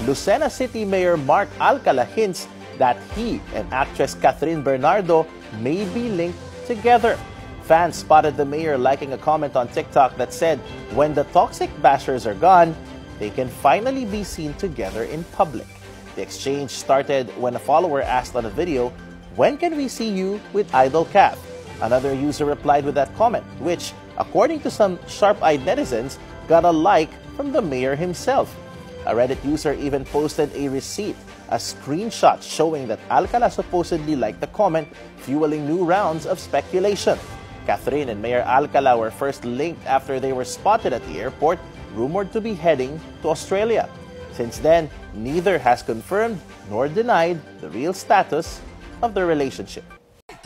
Lucena City Mayor Mark Alcala hints that he and actress Catherine Bernardo may be linked together. Fans spotted the mayor liking a comment on TikTok that said, when the toxic bashers are gone, they can finally be seen together in public. The exchange started when a follower asked on a video, when can we see you with Idol Kath? Another user replied with that comment, which, according to some sharp-eyed netizens, got a like from the mayor himself. A Reddit user even posted a receipt, a screenshot showing that Alcala supposedly liked the comment, fueling new rounds of speculation. Catherine and Mayor Alcala were first linked after they were spotted at the airport, rumored to be heading to Australia. Since then, neither has confirmed nor denied the real status of their relationship.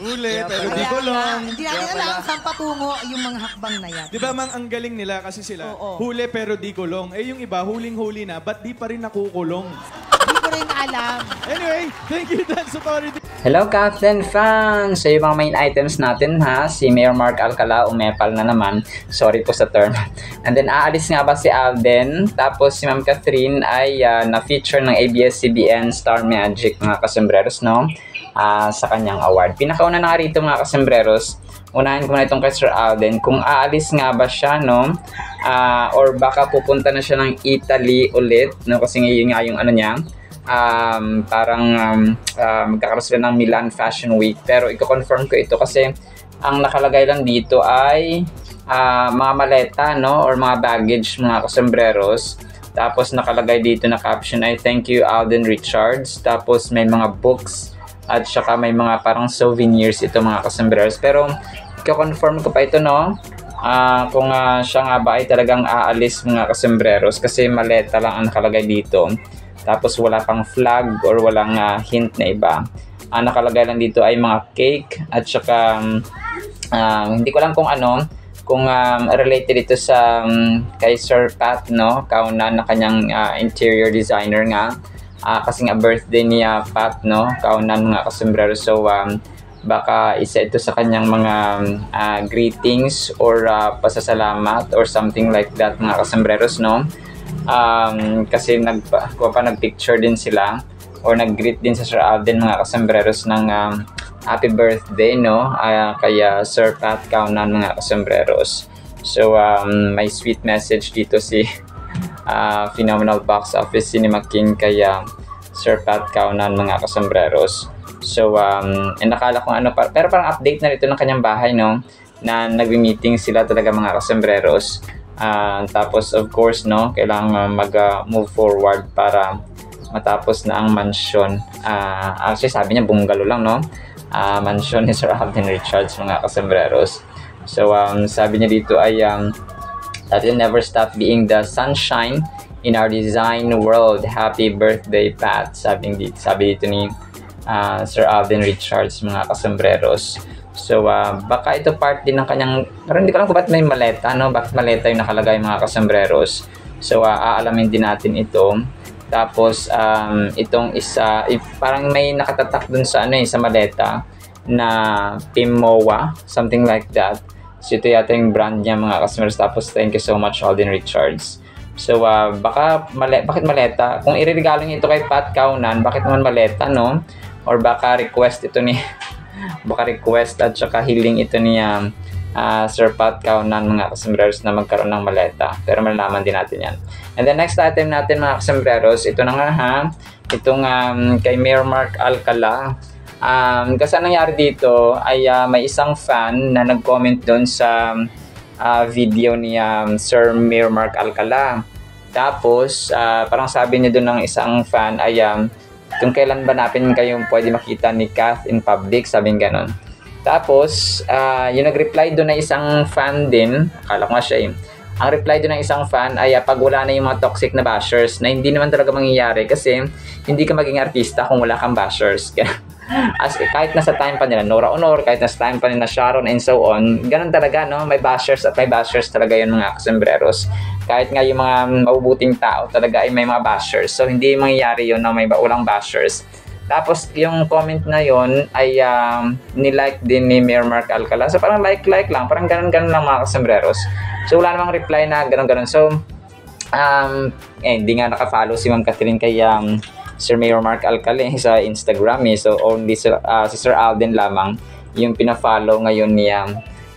Huli, pero di ko lang. Hindi natin alam saan patungo yung mga hakbang na yan. Di ba, Mang, ang galing nila kasi sila, Oo. huli pero di kulong. Eh, yung iba, huling-huli na, ba't di pa rin nakukulong? Hindi ko rin alam. Anyway, thank you, Dance Authority. Hello Captain fans! So yung mga main items natin ha, si Mayor Mark Alcala, umepal na naman. Sorry po sa term. And then aalis nga ba si Alden? Tapos si Ma'am Catherine ay na-feature ng ABS-CBN Star Magic mga kasembreros, no? Sa kanyang award. Pinakauna na nga rito mga kasembreros, unahin ko na itong kay Sir Alden, kung aalis nga ba siya, no? Or baka pupunta na siya ng Italy ulit, no? Kasi ngayon nga yung ano niya, magkakaroon sila ng Milan Fashion Week. Pero i-confirm ko ito kasi ang nakalagay lang dito ay mga maleta, no? Or mga baggage mga kasembreros. Tapos nakalagay dito na caption ay thank you Alden Richards. Tapos may mga books at saka may mga parang souvenirs ito mga kasembreros. Pero i-confirm ko pa ito, no? Kung siya nga ba ay talagang aalis mga kasembreros kasi maleta lang ang nakalagay dito. Tapos wala pang flag or walang hint na iba. Ang nakalagay lang dito ay mga cake at saka hindi ko lang kung ano, kung related ito sa kay Sir Pat, no? Kauna na kanyang interior designer nga. Kasi nga birthday niya Pat, no? Kaunan mga kasombrero. So baka isa ito sa kanyang mga greetings or pasasalamat or something like that mga kasombreros, no? Kasi nagpicture din sila or nag-greet din sa Sir Alden mga kasombreros ng happy birthday, no? Kaya Sir Pat Kaunan mga kasombreros. So may sweet message dito si Phenomenal Box Office Cinema King kaya Sir Pat Kaunan mga kasombreros. So nakala ko ano pero parang update na rito ng kanyang bahay, no? Na nagmi-meeting sila talaga mga kasombreros. Tapos of course, no, kailangan mag-move forward para matapos na ang mansion. Actually sabi niya bungalow lang, no? Mansion ni Sir Alden Richards mga kasombreros. So sabi niya dito ay that will never stop being the sunshine in our design world. Happy birthday, Pat. Sabi dito ni Sir Alden Richards mga kasombreros. So baka ito part din ng kanyang, pero hindi ko alam kung ba't may maleta, no? Bakit maleta yung nakalagay mga kasombreros. So aalamin din natin ito. Tapos itong isa parang may nakatatak dun sa sa maleta na Pimowa, something like that. So ito yata yung brand niya mga customers. Tapos thank you so much Alden Richards. So bakit maleta? Kung ireregalo niya ito kay Pat Kaunan, bakit naman maleta, no? Or baka request ito ni baka request at saka hiling ito ni Sir Pat Kaunan mga kasembreros na magkaroon ng maleta. Pero malalaman din natin yan. And the next item natin mga kasembreros, ito na nga itong kay Mayor Mark Alcala. Kasi nangyari dito ay may isang fan na nag-comment doon sa video ni Sir Mayor Mark Alcala. Tapos parang sabi niya doon ng isang fan ay kung kailan ba natin kayong pwede makita ni Kath in public, sabing ganon. Tapos yung nag-reply doon na isang fan din, akala ko nga siya ang reply doon ng isang fan ay pag wala na yung mga toxic na bashers, na hindi naman talaga mangyayari kasi hindi ka maging artista kung wala kang bashers. As kahit nasa time pa nila Nora Honor, kahit nasa time pa nila Sharon and so on, ganun talaga, no? May bashers at may bashers talaga yun mga kasembreros. Kahit nga yung mga mabubuting tao talaga ay may mga bashers. So hindi mangyayari yun na may walang bashers. Tapos yung comment na yun ay nilike din ni Mayor Mark Alcala. So parang like lang, parang ganun lang mga kasembreros. So wala namang reply na ganun. So Hindi nga naka-follow si Ma'am Catherine kay Sir Mayor Mark Alcala sa Instagram so only si Sir Alden lamang yung pina-follow ngayon ni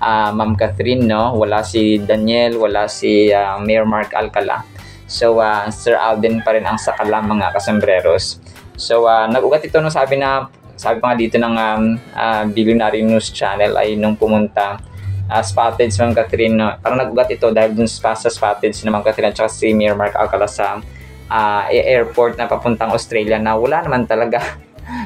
Ma'am Catherine, no? Wala si Daniel, wala si Mayor Mark Alcala. So Sir Alden pa rin ang sakalam mga kasambreros. So nag-ugat ito nung sabi pa nga dito ng Billionaire News Channel ay nung pumunta spotted si Ma'am Catherine, parang nag-ugat ito dahil dun sa spotted si Ma'am Catherine at si Mayor Mark Alcala sa airport na papuntang Australia na wala naman talaga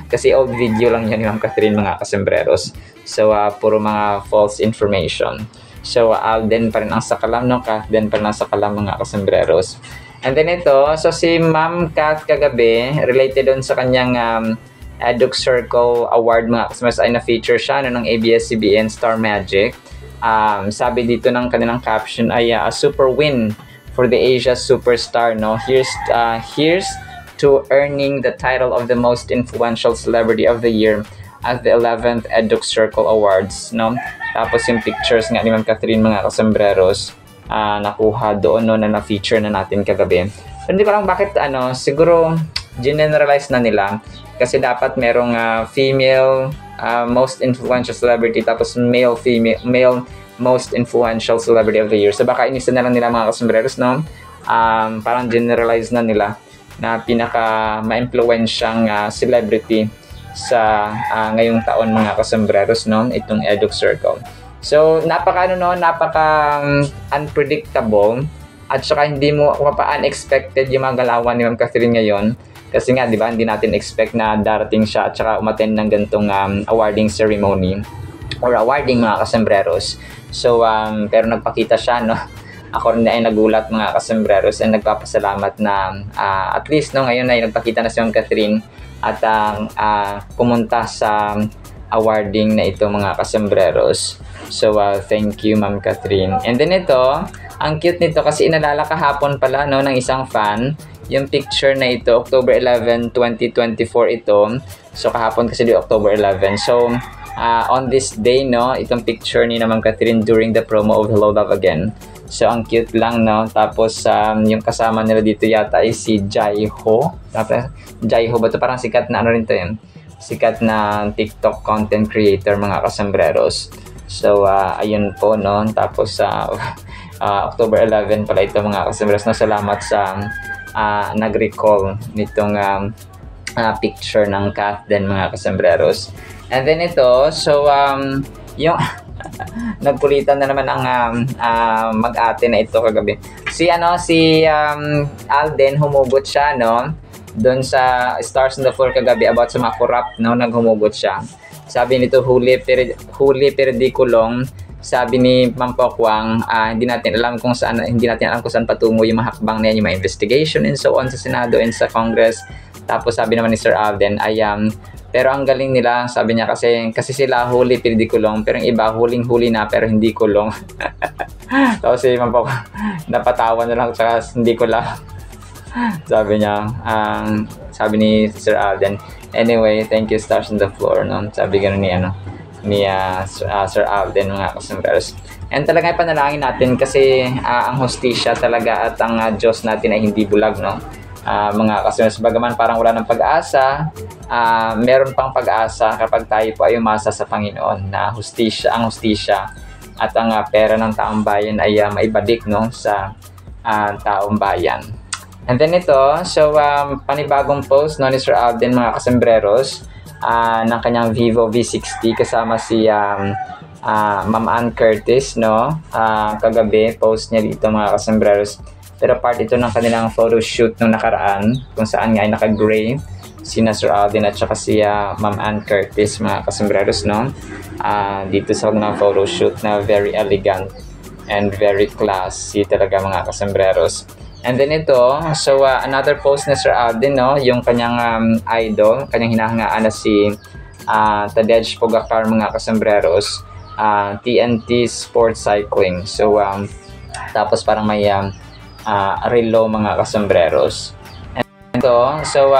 kasi old video lang yan ni Ma'am Catherine mga kasembreros. So puro mga false information. So Alden pa rin ang sakalam, no? Alden pa rin ang sakalam mga kasembreros. And then ito, so si Ma'am Kat kagabi, related doon sa kanyang Eduk Circle Award mga kasembreros ay na-feature siya ng ABS-CBN Star Magic. Sabi dito ng kanilang caption ay a super win for the Asia Superstar, no? Here's to earning the title of the most influential celebrity of the year at the 11th Eduk Circle Awards, no? Tapos yung pictures nga ni Ma'am Catherine mga kasembreros nakuha doon, no, na na-feature na natin kagabi. Pero hindi ko lang bakit siguro generalize na nila kasi dapat merong female most influential celebrity tapos male most influential celebrity of the year. So baka inisa na lang nila mga kasembreros, no? Parang generalize na nila na pinaka ma-influensyang celebrity sa ngayong taon mga kasembreros, no? Itong Eduk Circle. So napaka unpredictable at saka hindi mo unexpected yung mga galawan ni Ma'am Catherine ngayon. Kasi nga, di ba, hindi natin expect na darating siya at saka umattend ng ganitong awarding ceremony or awarding mga kasembreros. So, pero nagpakita siya, no? Ako rin ay nagulat mga kasembreros and nagpapasalamat na at least, no, ngayon ay nagpakita na si Ma'am Catherine at pumunta sa awarding na ito mga kasembreros. So, thank you Ma'am Catherine. And then ito, ang cute nito kasi inalala kahapon pala, no, ng isang fan. Yung picture na ito, October 11, 2024 ito. So, kahapon kasi di October 11. So, on this day, no, itong picture ni Ma'am Catherine during the promo of Hello Love Again. So, ang cute lang, no. Tapos, yung kasama nila dito yata ay si Jaiho. Jaiho ba ito? Parang sikat na rin to yun. Sikat na TikTok content creator, mga kasembreros. So, ayun po, no. Tapos, October 11 pala ito, mga kasembreros. No, salamat sa nag-recall nitong picture ng Kath din mga kasembreros. And then ito, so yung nagkulitan na naman ang mag-ate na ito kagabi. Si Alden humugot siya, no, doon sa Stars on the Floor kagabi about sa mga corrupt, no, naghumugot siya. Sabi nito huli perdi kulong. Sabi ni Ma'am Pokwang, hindi natin alam kung saan patungo yung mga hakbang na yan, yung mga investigation and so on sa Senado and sa Congress. Tapos sabi naman ni Sir Alden ay pero ang galing nila, sabi niya kasi sila huli pero di kulong, pero yung iba huling-huli na pero hindi kulong. Tapos si Ma'am Pokwang napatawa na lang tsaka hindi ko lang. Sabi niya, sabi ni Sir Alden, anyway, thank you Stars on the Floor, no? Sabi gano'n ni Sir Alden mga kasembreros. And talaga panalangin natin kasi ang hostisya talaga at ang Diyos natin ay hindi bulag, no? Mga kasembreros, bagaman parang wala ng pag-asa, meron pang pag-asa kapag tayo po ay umasa sa Panginoon na ang hostisya at ang pera ng taong bayan ay maibalik, no, sa taong bayan. And then ito, so panibagong post, no, ni Sir Alden mga kasembreros, ng kanyang Vivo V60 kasama si Ma'am Ann Curtis, no, kagabi post niya dito mga kasembreros, pero part ito ng kanilang photo shoot nung nakaraan kung saan nga ay naka-gray sina Sir Alden at saka si Ma'am Ann Curtis mga kasembreros, no, dito sa kanilang photo shoot na very elegant and very classy talaga mga kasembreros. And then ito, so another post na Sir Alden, no, yung kanyang idol, kanyang hinahangaan na si Tadej Pogacar mga kasembreros, TNT Sports Cycling. So tapos parang may relo mga kasembreros. And ito, so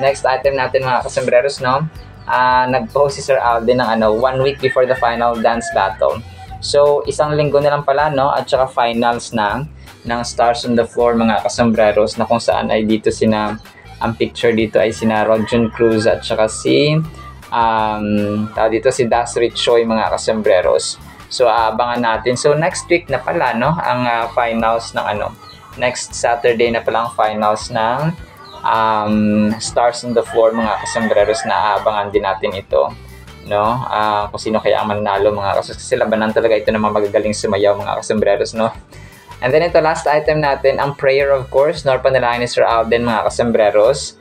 next item natin mga kasembreros, no, nag-post si Sir Alden ng 1 week before the final dance battle. So isang linggo na lang pala, no, at saka finals na. ng Stars on the Floor, mga kasombreros, na kung saan ay dito ang picture dito ay sina Rodjun Cruz at saka si si Dasri Choi, mga kasombreros. So abangan natin. So next week na pala, no, ang finals ng next Saturday na pala ang finals ng Stars on the Floor, mga kasombreros, na abangan din natin ito, no, kung sino kaya ang mananalo, mga kasombreros, kasi labanan talaga ito ng mga magagaling sumayaw, mga kasombreros, no. And then ito, last item natin, ang prayer, of course, no, panalangin ni Sir Alden, mga kasombreros.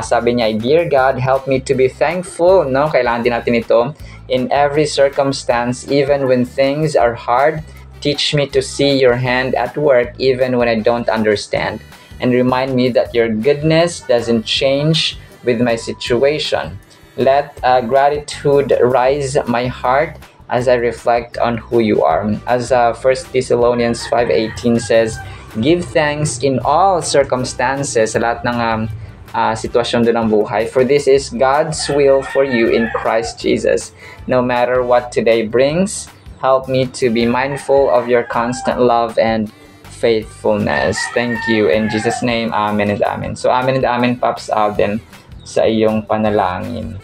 Sabi niya, Dear God, help me to be thankful, no, kailangan din natin ito in every circumstance, even when things are hard. Teach me to see your hand at work even when I don't understand. And remind me that your goodness doesn't change with my situation. Let gratitude rise my heart as I reflect on who you are. As 1 Thessalonians 5:18 says, give thanks in all circumstances, sa lahat ng sitwasyon doon ng buhay. For this is God's will for you in Christ Jesus. No matter what today brings, help me to be mindful of your constant love and faithfulness. Thank you. In Jesus' name, amen and amen. So, amen and amen, Pops Alden, sa iyong panalangin.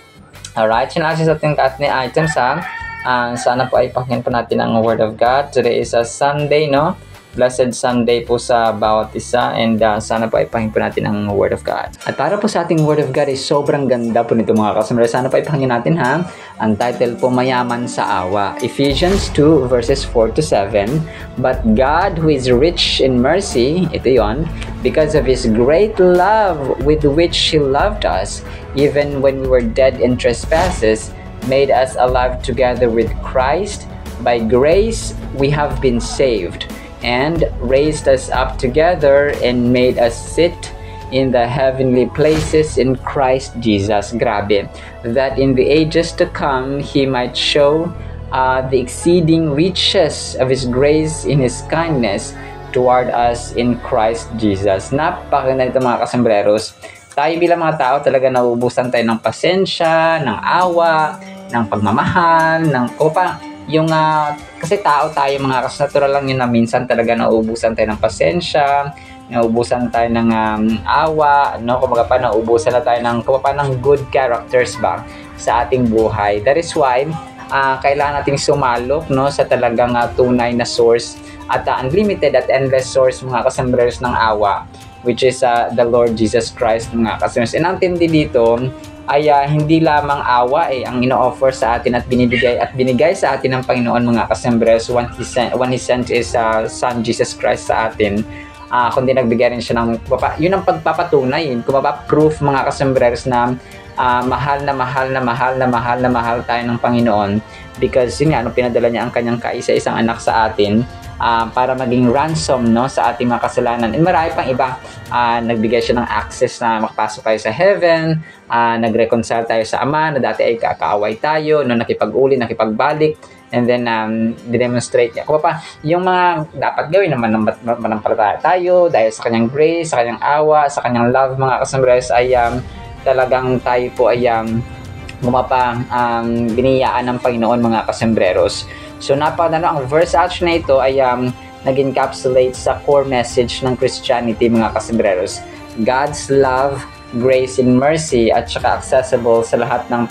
Alright, sinasya sa ating items, ha. Sana po ay pakinggan po natin ang Word of God. Today is a Sunday, no? Blessed Sunday po sa bawat isa, and sana po ay pakinggan po natin ang Word of God. At para po sa ating Word of God ay sobrang ganda po nito, mga kasamara. Sana po ay pakinggan natin, ha. Ang title po, Mayaman sa Awa. Ephesians 2 verses 4-7. But God who is rich in mercy, ito yon, because of His great love with which He loved us, even when we were dead in trespasses, made us alive together with Christ. By grace we have been saved, and raised us up together and made us sit in the heavenly places in Christ Jesus. Grabe. That in the ages to come, He might show the exceeding riches of His grace in His kindness toward us in Christ Jesus. Napakaganda nito, mga kasombreros. Tayo bilang mga tao talaga nauubusan tayo ng pasensya, ng awa, ng pagmamahal, ng kasi tao tayo, mga natural lang yun na minsan talaga nauubusan tayo ng pasensya, nauubusan tayo ng awa, no? Kumbaga pa nauubusan na tayo ng good characters ba sa ating buhay. That is why kailangan nating sumalok, no, sa talagang tunay na source at unlimited at endless source, mga kasombreros, ng awa, which is the Lord Jesus Christ, mga kasombreros. And ang tindi dito ay hindi lamang awa ang ino-offer sa atin at binigay sa atin ng Panginoon, mga kasombreros, when He sent His Son Jesus Christ sa atin, kundi nagbigay rin siya ng yun ang pagpapatunay, proof, mga kasombreros, na mahal tayo ng Panginoon, because yun nga, pinadala niya ang kanyang kaisa-isang anak sa atin para maging ransom, no, sa ating mga kasalanan. And marami pang iba. Nagbigay siya ng access na makapasok tayo sa heaven, nag-reconcile tayo sa Ama, na dati ay kakaaway tayo, no, nakipag-uli, nakipagbalik, and then dinemonstrate niya. Yung mga dapat gawin naman manampalataya tayo dahil sa kanyang grace, sa kanyang awa, sa kanyang love, mga kasombreros, ay talagang tayo po ay biniyaan ng Panginoon, mga kasombreros. So ang verse actually na ito ay nag-encapsulate sa core message ng Christianity, mga kasombreros. God's love, grace, and mercy, at saka accessible sa lahat na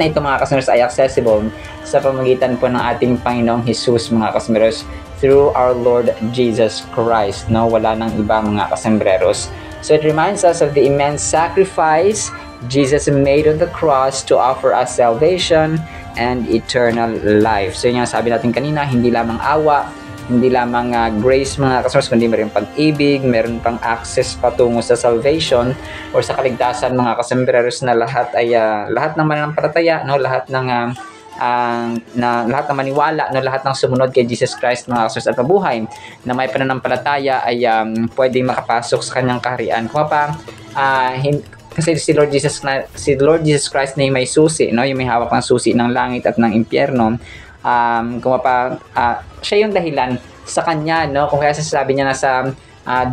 ito, mga kasombreros, ay accessible sa pamamagitan po ng ating Panginoong Jesus, mga kasombreros, through our Lord Jesus Christ, no? Wala nang iba, mga kasombreros. So it reminds us of the immense sacrifice Jesus made on the cross to offer us salvation and eternal life. So yun yung sabi natin kanina, hindi lamang awa, hindi lamang grace, mga kasombreros, kundi meron pag-ibig, meron pang access patungo sa salvation or sa kaligtasan, mga kasombreros, na lahat ng mananampalataya, no, lahat ng maniwala, no, lahat ng sumunod kay Jesus Christ, mga kasombreros, at mabuhay na may pananampalataya ay pwedeng makapasok sa kanyang kaharian. Kasi si Lord Jesus Christ na yung may susi, no, yung may hawak ng susi ng langit at ng impyerno. Siya yung dahilan sa kanya, no? Kung kaya sasabi niya na sa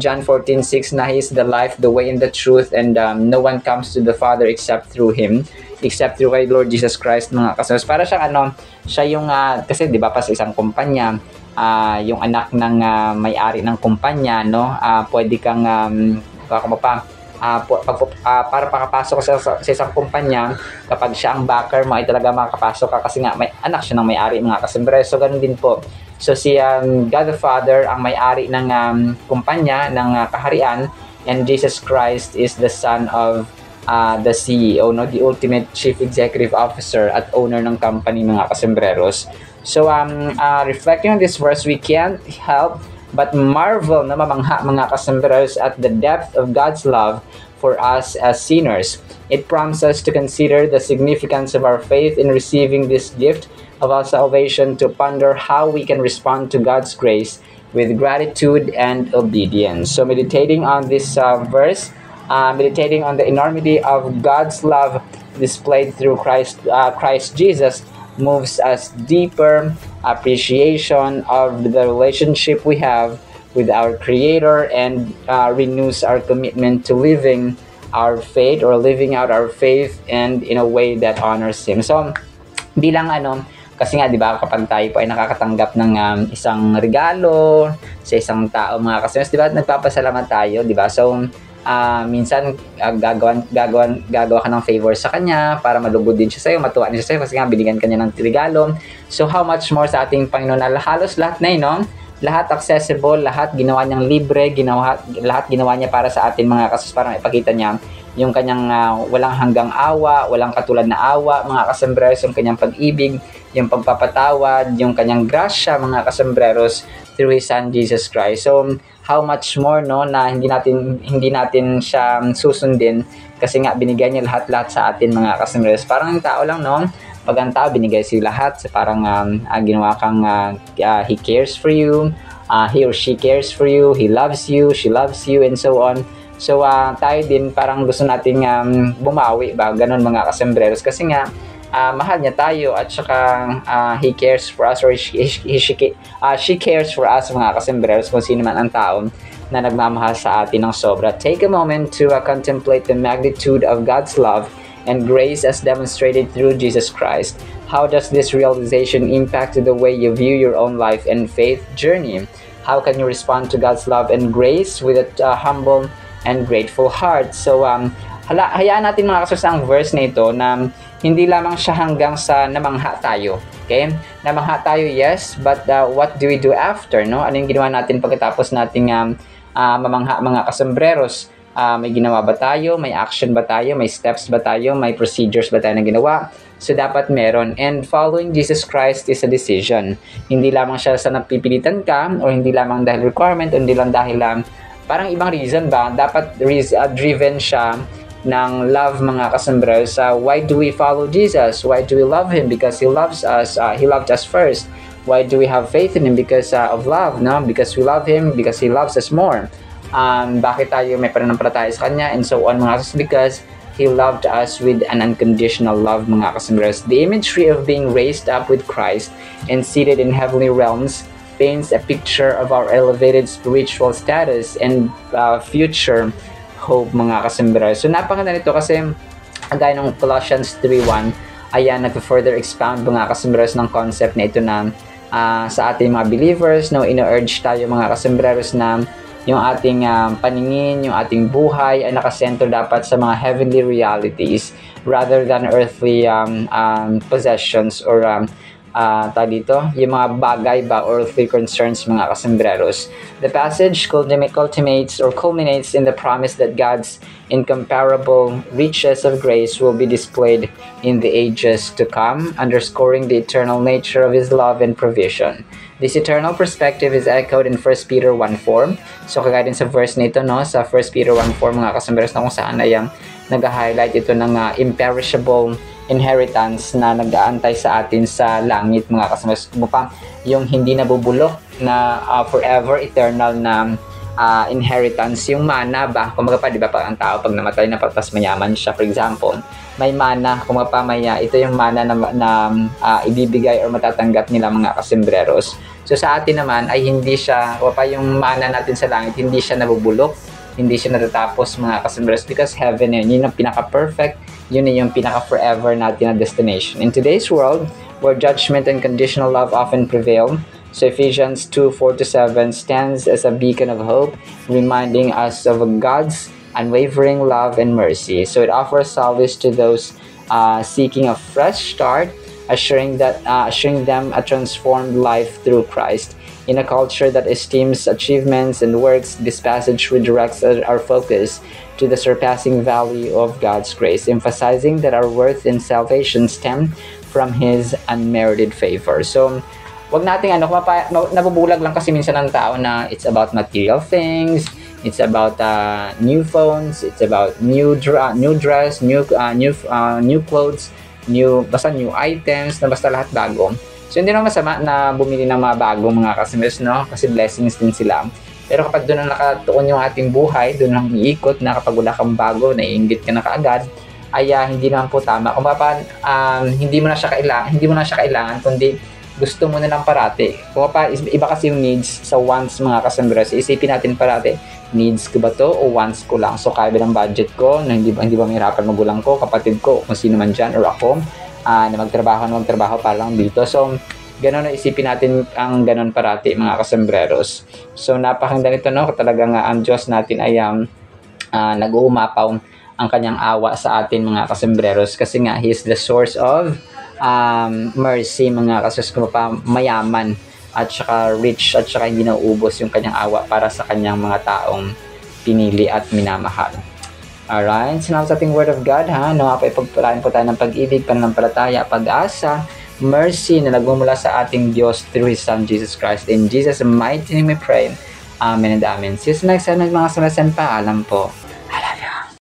John 14:6 na He is the life, the way, and the truth, and no one comes to the Father except through Him, except through kay Lord Jesus Christ, mga kasombreros. Para siyang siya yung kasi di ba pa sa isang kumpanya, yung anak ng may-ari ng kumpanya, no? Pwede kang para makapasok sa isang kumpanya, kapag siya ang backer mo ay talaga makakapasok ka kasi nga may anak siya ng may-ari, mga kasombrero. So ganun din po. So si God the Father ang may-ari ng kumpanya, ng kaharian, and Jesus Christ is the son of the CEO, no, the ultimate chief executive officer at owner ng company, mga kasombreros. So reflecting on this verse, we can't help but marvel na mamangha, mga kasombreros, at the depth of God's love for us as sinners. It prompts us to consider the significance of our faith in receiving this gift of our salvation, to ponder how we can respond to God's grace with gratitude and obedience. So meditating on this verse, meditating on the enormity of God's love displayed through Christ Jesus, moves us deeper appreciation of the relationship we have with our Creator, and renews our commitment to living our faith, or living out our faith, and in a way that honors Him. So bilang kasi nga, di ba, kapag tayo po ay nakakatanggap ng isang regalo sa isang tao, mga kasama, di ba, nagpapasalamat tayo, di ba? So minsan gagawa ka ng favor sa kanya para malugod din siya sa'yo, matuwa din siya sa'yo kasi nga binigyan kanya ng regalo. So how much more sa ating Panginoon na halos lahat na no? Lahat accessible, lahat ginawa niyang libre, lahat ginawa niya para sa atin, mga kasos, para ipakita niya yung kanyang walang hanggang awa, walang katulad na awa, mga kasambreros, yung kanyang pag-ibig, yung pagpapatawad, yung kanyang grasya, mga kasambreros, through His Son Jesus Christ. So how much more, no, na hindi natin siya susundin kasi nga binigay niya lahat sa atin, mga kasambreros. Parang ang tao lang, no, pag ang tao binigay siya lahat, so parang ginawa kang he cares for you, he or she cares for you, he loves you, she loves you, and so on. So tayo din parang gusto nating bumawi ba, ganun, mga kasambreros, kasi nga mahal niya tayo, at saka he cares for us, or she cares for us, mga kasambreros, kung sino man ang tao na nagmamahal sa atin ng sobra. Take a moment to contemplate the magnitude of God's love and grace as demonstrated through Jesus Christ. How does this realization impact the way you view your own life and faith journey? How can you respond to God's love and grace with a humble and grateful heart? So hayaan natin, mga kasos, ang verse na ito na hindi lamang siya hanggang sa namangha tayo. Okay? Namangha tayo, yes, but what do we do after? No? Ano yung ginawa natin pagkatapos nating mamangha, mga kasambreros? May ginawa ba tayo? May action ba tayo? May steps ba tayo? May procedures ba tayo na ginawa? So dapat meron. And following Jesus Christ is a decision. Hindi lamang siya sa napipilitan ka, o hindi lamang dahil requirement, o hindi lang dahil parang ibang reason ba. Dapat driven siya ng love, mga kasambreros. Why do we follow Jesus? Why do we love Him? Because He loves us. He loved us first. Why do we have faith in Him? Because of love, no? Because we love Him, because He loves us more. Bakit tayo may pananampalataya sa Kanya, and so on, mga kasambreros? Because He loved us with an unconditional love, mga kasambreros. The imagery of being raised up with Christ and seated in heavenly realms paints a picture of our elevated spiritual status and future hope, mga kasambreros. So napakaganda nito kasi gaya ng Colossians 3:1, ayan, nag-further expound, mga kasambreros, ng concept na ito na sa ating mga believers, no, ino-urge tayo, mga kasambreros, na yung ating paningin, yung ating buhay ay nakasentro dapat sa mga heavenly realities rather than earthly possessions, or yung mga bagay ba, earthly concerns, mga kasambreros. The passage culminates in the promise that God's incomparable riches of grace will be displayed in the ages to come, underscoring the eternal nature of His love and provision. This eternal perspective is echoed in 1 Peter 1:4. So kagaya din sa verse nito, no, sa 1 Peter 1:4, mga kasambreros, na kung saan ay nag-highlight ito ng imperishable inheritance na nag-aantay sa atin sa langit, mga kasambreros. Yung hindi nabubulok na forever, eternal na inheritance, yung mana ba, kumaga pa, di ba, pag ang tao pag namatay na pagpas mayaman siya, for example, may mana, kumaga pa, ito yung mana na ibibigay or matatanggap nila, mga kasambreros. So sa atin naman ay hindi siya, kumaga pa, yung mana natin sa langit, hindi siya nabubulok, hindi siya natatapos, mga kasambreros, because heaven yun yung pinaka-perfect, yun yung pinaka-forever natin na destination. In today's world, where judgment and conditional love often prevail, So Ephesians 2:4-7 stands as a beacon of hope, reminding us of God's unwavering love and mercy. So it offers solace to those seeking a fresh start, assuring them a transformed life through Christ. In a culture that esteems achievements and works, this passage redirects our focus to the surpassing value of God's grace, emphasizing that our worth and salvation stem from His unmerited favor. So, wag nating nabubulag lang kasi minsan ng tao na it's about material things, it's about new phones, it's about new dress, new clothes, new items, na basta lahat bago. So hindi naman masama na bumili ng mga bago mga customers, no? Kasi blessings din sila. Pero kapag doon na nakatuon yung ating buhay, doon lang iikot na kapag wala kang bago, naiinggit ka na kaagad, ay hindi naman po tama. Kung hindi mo na siya kailangan, kundi gusto mo na lang parati. Kung iba kasi yung needs sa wants mga customers, isipin natin parati, needs ko ba to o wants ko lang? So kaya ba ng budget ko, na hindi ba mahirapan magulang ko, kapatid ko, kung sino man dyan, or ako, na magtrabaho para lang dito. So, gano'n na isipin natin ang gano'n parati mga kasembreros. So, napakaganda nito, no? Talagang ang Diyos natin ay nag-uumapaw ang kanyang awa sa atin mga kasembreros kasi nga He is the source of mercy mga kasembreros, mayaman at saka rich at saka hindi nauubos yung kanyang awa para sa kanyang mga taong pinili at minamahal. Alright, sinama sa ating Word of God, Nawapay pagpalain po tayo ng pag-ibig, pananampalataya, pag-asa, mercy na nagmumula sa ating Diyos through His Son, Jesus Christ. In Jesus' mighty name we pray. Amen and Amen. See you sa next time, mga samasan. Paalam po.